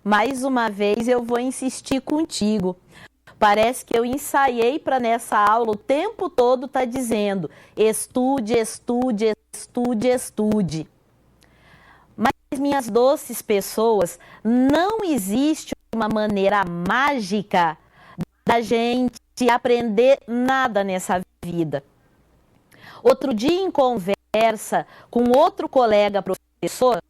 mais uma vez eu vou insistir contigo. Parece que eu ensaiei para nessa aula o tempo todo tá dizendo estude, estude, estude, estude. Mas, minhas doces pessoas, não existe uma maneira mágica da gente aprender nada nessa vida. Outro dia, em conversa com outro colega professor,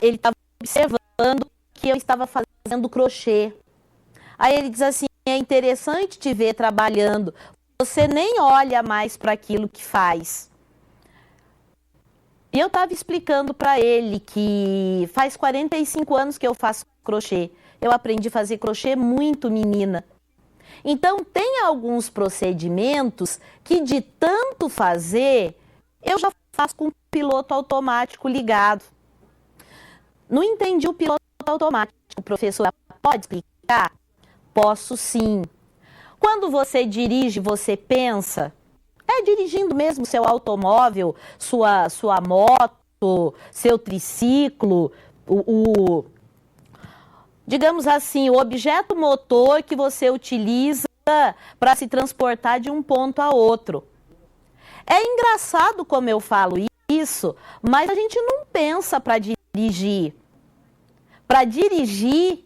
ele estava observando que eu estava fazendo crochê. Aí ele diz assim, é interessante te ver trabalhando, você nem olha mais para aquilo que faz. E eu estava explicando para ele que faz 45 anos que eu faço crochê. Eu aprendi a fazer crochê muito menina. Então, tem alguns procedimentos que de tanto fazer, eu já faço com o piloto automático ligado. Não entendi o piloto automático, professora, pode explicar? Posso sim. Quando você dirige, você pensa, dirigindo mesmo seu automóvel, sua moto, seu triciclo, digamos assim, o objeto motor que você utiliza para se transportar de um ponto a outro. É engraçado como eu falo isso, mas a gente não pensa para dirigir. Para dirigir,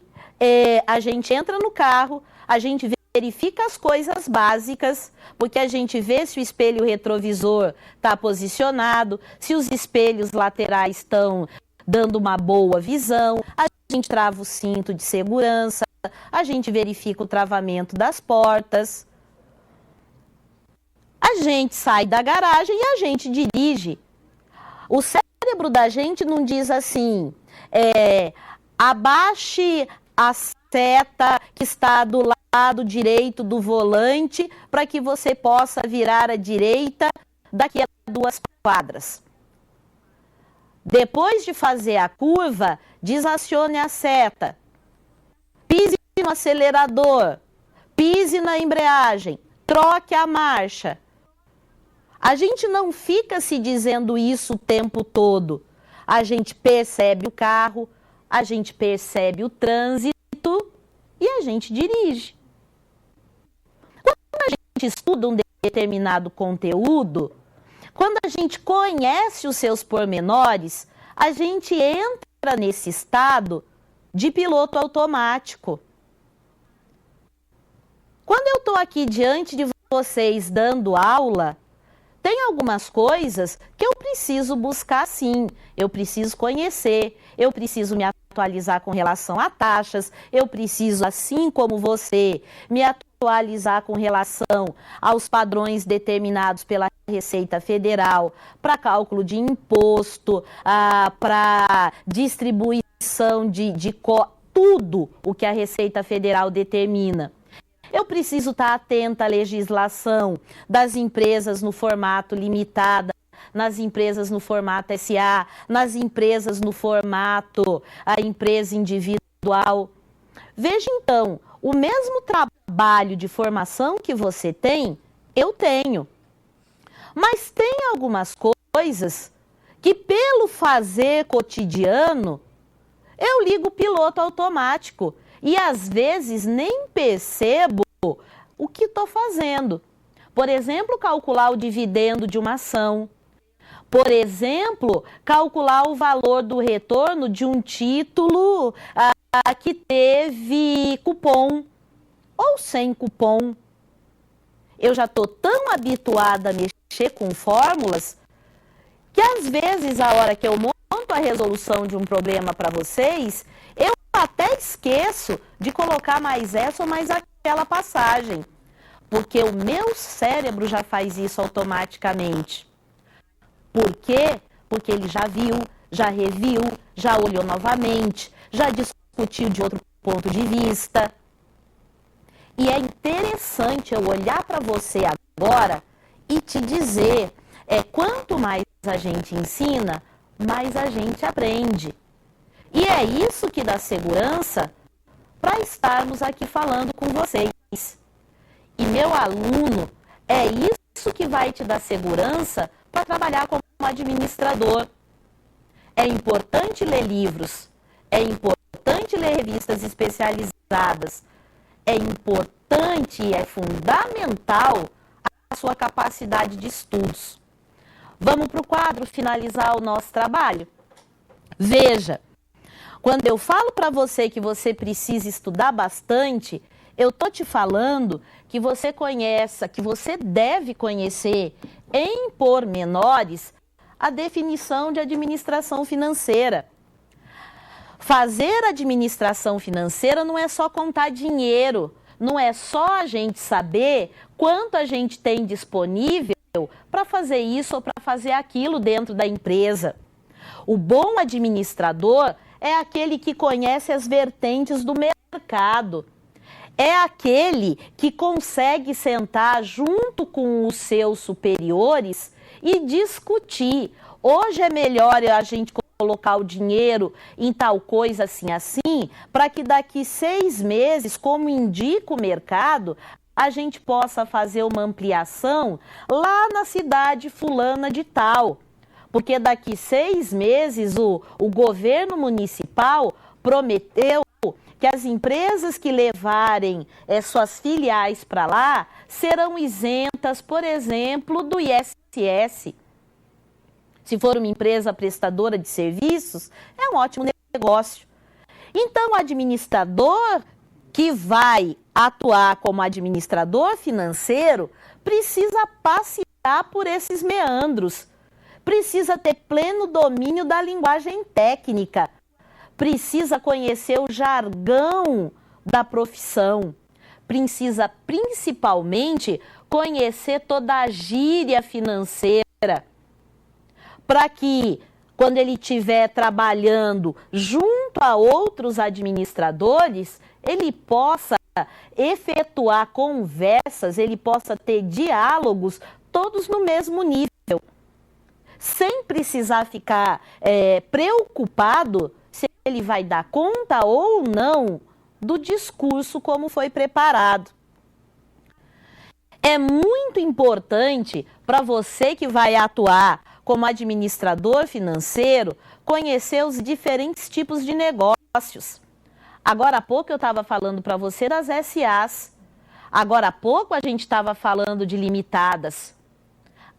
a gente entra no carro, a gente verifica as coisas básicas, porque a gente vê se o espelho retrovisor está posicionado, se os espelhos laterais estão dando uma boa visão, a gente trava o cinto de segurança, a gente verifica o travamento das portas. A gente sai da garagem e a gente dirige. O cérebro da gente não diz assim, abaixe a seta que está do lado direito do volante para que você possa virar à direita daqui a 2 quadras. Depois de fazer a curva, desacione a seta. Pise no acelerador, pise na embreagem, troque a marcha. A gente não fica se dizendo isso o tempo todo. A gente percebe o carro, a gente percebe o trânsito e a gente dirige. Quando a gente estuda um determinado conteúdo, quando a gente conhece os seus pormenores, a gente entra nesse estado de piloto automático. Quando eu estou aqui diante de vocês dando aula, tem algumas coisas que eu preciso buscar sim, eu preciso conhecer, eu preciso me atualizar com relação a taxas, eu preciso, assim como você, me atualizar com relação aos padrões determinados pela Receita Federal, para cálculo de imposto, para distribuição de tudo o que a Receita Federal determina. Eu preciso estar atenta à legislação das empresas no formato limitada, nas empresas no formato SA, nas empresas no formato a empresa individual. Veja então, o mesmo trabalho de formação que você tem, eu tenho. Mas tem algumas coisas que pelo fazer cotidiano, eu ligo o piloto automático. E às vezes nem percebo o que estou fazendo. Por exemplo, calcular o dividendo de uma ação. Por exemplo, calcular o valor do retorno de um título que teve cupom ou sem cupom. Eu já estou tão habituada a mexer com fórmulas que às vezes, a hora que eu monto a resolução de um problema para vocês, eu até esqueço de colocar mais essa ou mais aquela passagem, porque o meu cérebro já faz isso automaticamente. Por quê? Porque ele já viu, já reviu, já olhou novamente, já discutiu de outro ponto de vista. E é interessante eu olhar para você agora e te dizer, quanto mais a gente ensina, mais a gente aprende. E é isso que dá segurança para estarmos aqui falando com vocês. E meu aluno, é isso que vai te dar segurança para trabalhar como administrador. É importante ler livros, é importante importante ler revistas especializadas. É importante e é fundamental a sua capacidade de estudos. Vamos para o quadro finalizar o nosso trabalho? Veja, quando eu falo para você que você precisa estudar bastante, eu estou te falando que você conheça, que você deve conhecer em pormenores a definição de administração financeira. Fazer administração financeira não é só contar dinheiro, não é só a gente saber quanto a gente tem disponível para fazer isso ou para fazer aquilo dentro da empresa. O bom administrador é aquele que conhece as vertentes do mercado. É aquele que consegue sentar junto com os seus superiores e discutir. Hoje é melhor a gente colocar o dinheiro em tal coisa assim, para que daqui 6 meses, como indica o mercado, a gente possa fazer uma ampliação lá na cidade fulana de tal. Porque daqui 6 meses o governo municipal prometeu que as empresas que levarem suas filiais para lá serão isentas, por exemplo, do ISS. Se for uma empresa prestadora de serviços, é um ótimo negócio. Então, o administrador que vai atuar como administrador financeiro precisa passear por esses meandros, precisa ter pleno domínio da linguagem técnica, precisa conhecer o jargão da profissão, precisa principalmente conhecer toda a gíria financeira, para que, quando ele estiver trabalhando junto a outros administradores, ele possa efetuar conversas, ele possa ter diálogos todos no mesmo nível, sem precisar ficar preocupado se ele vai dar conta ou não do discurso como foi preparado. É muito importante para você que vai atuar como administrador financeiro conhecer os diferentes tipos de negócios. Agora há pouco eu estava falando para você das SAs. Agora há pouco a gente estava falando de limitadas.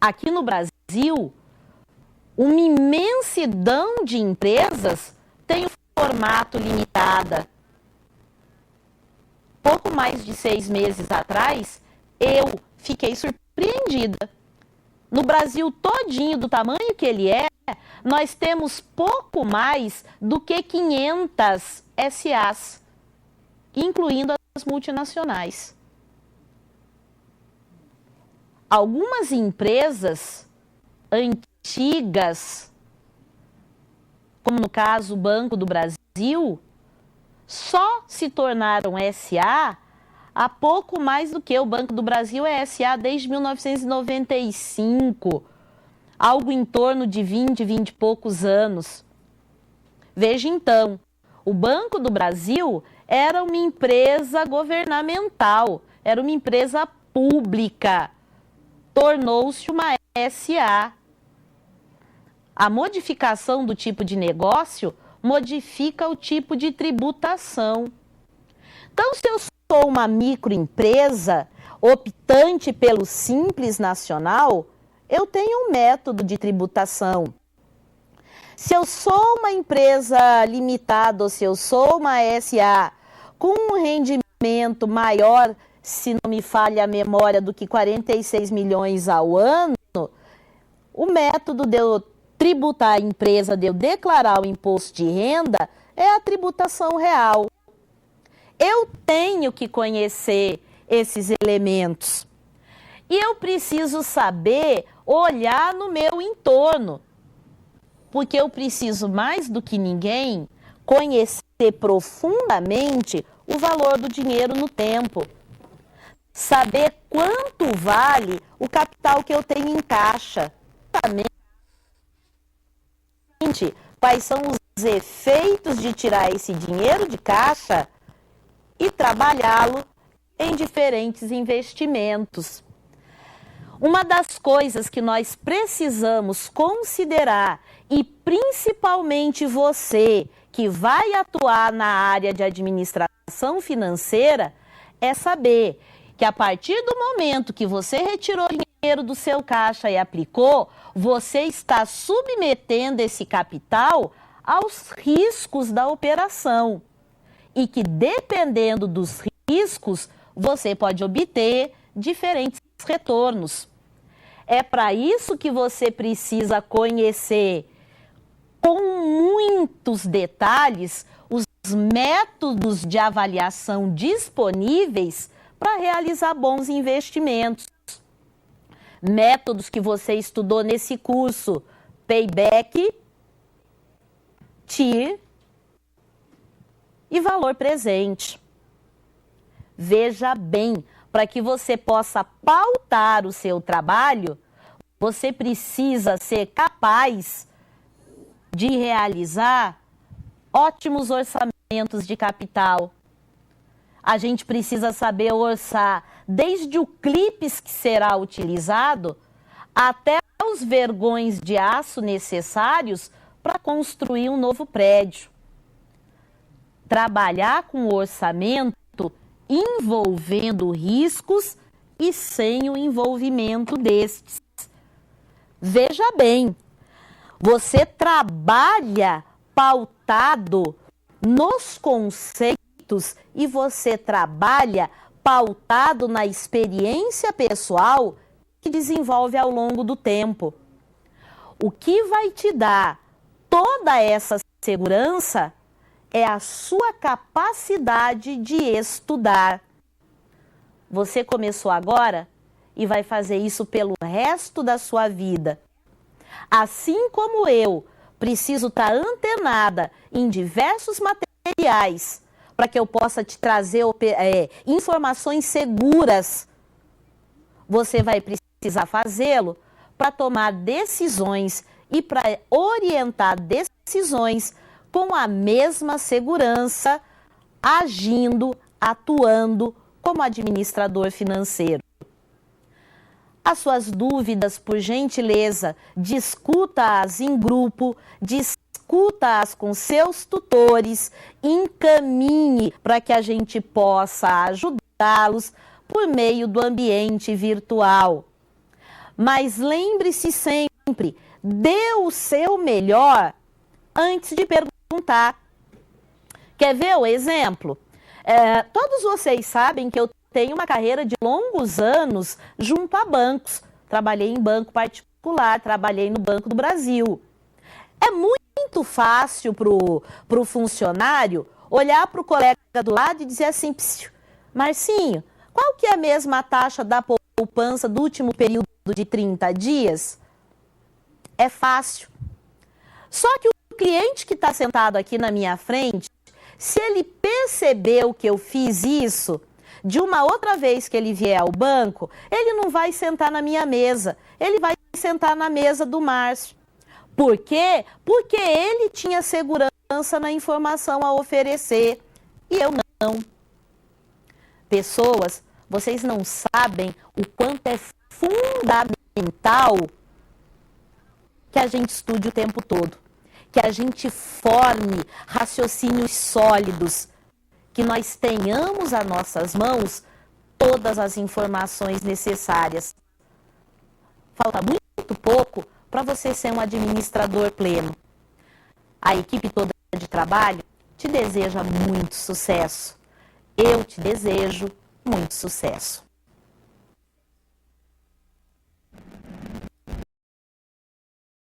Aqui no Brasil, uma imensidão de empresas tem o formato limitada. Pouco mais de 6 meses atrás, eu fiquei surpreendida. No Brasil todinho, do tamanho que ele é, nós temos pouco mais do que 500 SAs, incluindo as multinacionais. Algumas empresas antigas, como no caso o Banco do Brasil, só se tornaram SA há pouco mais do que o Banco do Brasil é SA desde 1995, algo em torno de 20 e poucos anos. Veja então, o Banco do Brasil era uma empresa governamental, era uma empresa pública, tornou-se uma SA. A modificação do tipo de negócio modifica o tipo de tributação. Então, se eu sou uma microempresa optante pelo Simples Nacional, eu tenho um método de tributação. Se eu sou uma empresa limitada ou se eu sou uma SA com um rendimento maior, se não me falha a memória, do que 46 milhões ao ano, o método de eu tributar a empresa, de eu declarar o imposto de renda, é a tributação real. Eu tenho que conhecer esses elementos. E eu preciso saber olhar no meu entorno. Porque eu preciso, mais do que ninguém, conhecer profundamente o valor do dinheiro no tempo. Saber quanto vale o capital que eu tenho em caixa. Quais são os efeitos de tirar esse dinheiro de caixa e trabalhá-lo em diferentes investimentos. Uma das coisas que nós precisamos considerar, e principalmente você que vai atuar na área de administração financeira é saber que a partir do momento que você retirou dinheiro do seu caixa e aplicou, você está submetendo esse capital aos riscos da operação. E que dependendo dos riscos, você pode obter diferentes retornos. É para isso que você precisa conhecer com muitos detalhes os métodos de avaliação disponíveis para realizar bons investimentos. Métodos que você estudou nesse curso: Payback, TIR e valor presente. Veja bem, para que você possa pautar o seu trabalho, você precisa ser capaz de realizar ótimos orçamentos de capital. A gente precisa saber orçar desde o clipes que será utilizado até os vergões de aço necessários para construir um novo prédio. Trabalhar com o orçamento envolvendo riscos e sem o envolvimento destes. Veja bem, você trabalha pautado nos conceitos e você trabalha pautado na experiência pessoal que desenvolve ao longo do tempo. O que vai te dar toda essa segurança é a sua capacidade de estudar. Você começou agora e vai fazer isso pelo resto da sua vida. Assim como eu preciso estar antenada em diversos materiais para que eu possa te trazer informações seguras, você vai precisar fazê-lo para tomar decisões e para orientar decisões com a mesma segurança, agindo, atuando como administrador financeiro. As suas dúvidas, por gentileza, discuta-as em grupo, discuta-as com seus tutores, encaminhe para que a gente possa ajudá-los por meio do ambiente virtual. Mas lembre-se sempre, dê o seu melhor antes de perguntar. Quer ver o exemplo? Todos vocês sabem que eu tenho uma carreira de longos anos junto a bancos. Trabalhei em banco particular, trabalhei no Banco do Brasil. É muito fácil para o funcionário olhar para o colega do lado e dizer assim: Marcinho, qual que é a mesma taxa da poupança do último período de 30 dias? É fácil. Só que o cliente que está sentado aqui na minha frente, se ele percebeu que eu fiz isso, de uma outra vez que ele vier ao banco, ele não vai sentar na minha mesa, ele vai sentar na mesa do Márcio. Por quê? Porque ele tinha segurança na informação a oferecer e eu não. Pessoas, vocês não sabem o quanto é fundamental que a gente estude o tempo todo, que a gente forme raciocínios sólidos, que nós tenhamos às nossas mãos todas as informações necessárias. Falta muito pouco para você ser um administrador pleno. A equipe toda de trabalho te deseja muito sucesso. Eu te desejo muito sucesso.